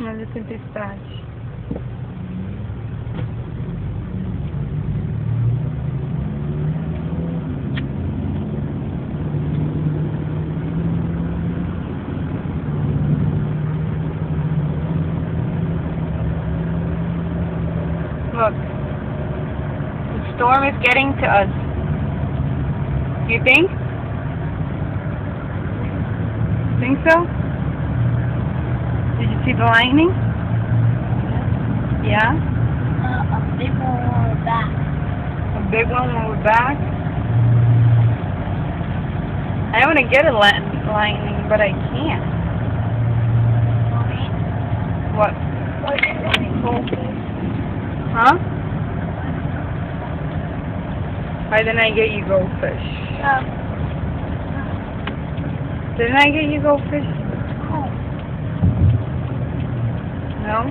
Olha a tempestade. Look, the storm is getting to us. You think? Think so? Did you see the lightning? Yeah? A big one on the back. A big one when we're back? I want to get a lightning, but I can't. What? Huh? Why didn't I get you goldfish? Didn't I get you goldfish? No?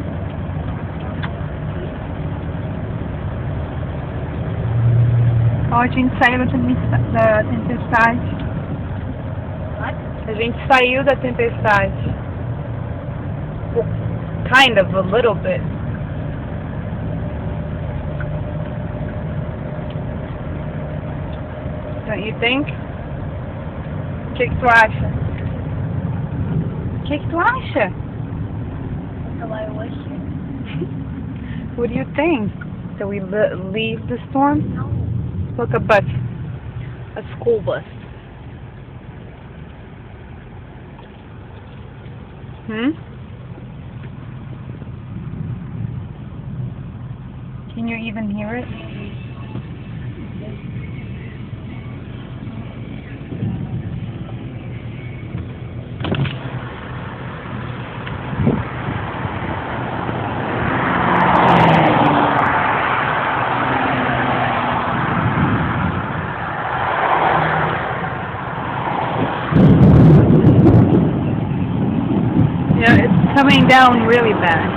Ó, a gente saiu da tempestade. A gente saiu da tempestade. Well, kind of, a little bit. Don't you think? O que tu acha? O que tu acha? What do you think? That we leave the storm? No. Look, a bus. A school bus. Can you even hear it? Yeah, it's coming down really bad.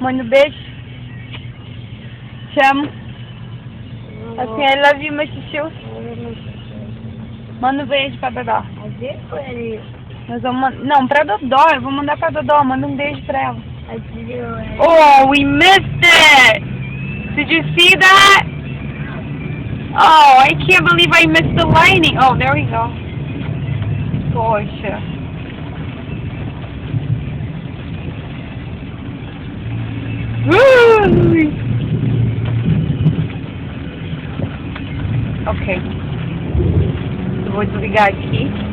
Manda um beijo. Te amo. Assim, I love you, meu chuchu. Manda um beijo pra Dodó. Nós vamos não, pra Dodó. Eu vou mandar pra Dodó. Manda um beijo pra ela. Oh, we missed it! Did you see that? Oh, I can't believe I missed the lightning. Oh, there we go. Poxa. Ok. Eu vou desligar aqui.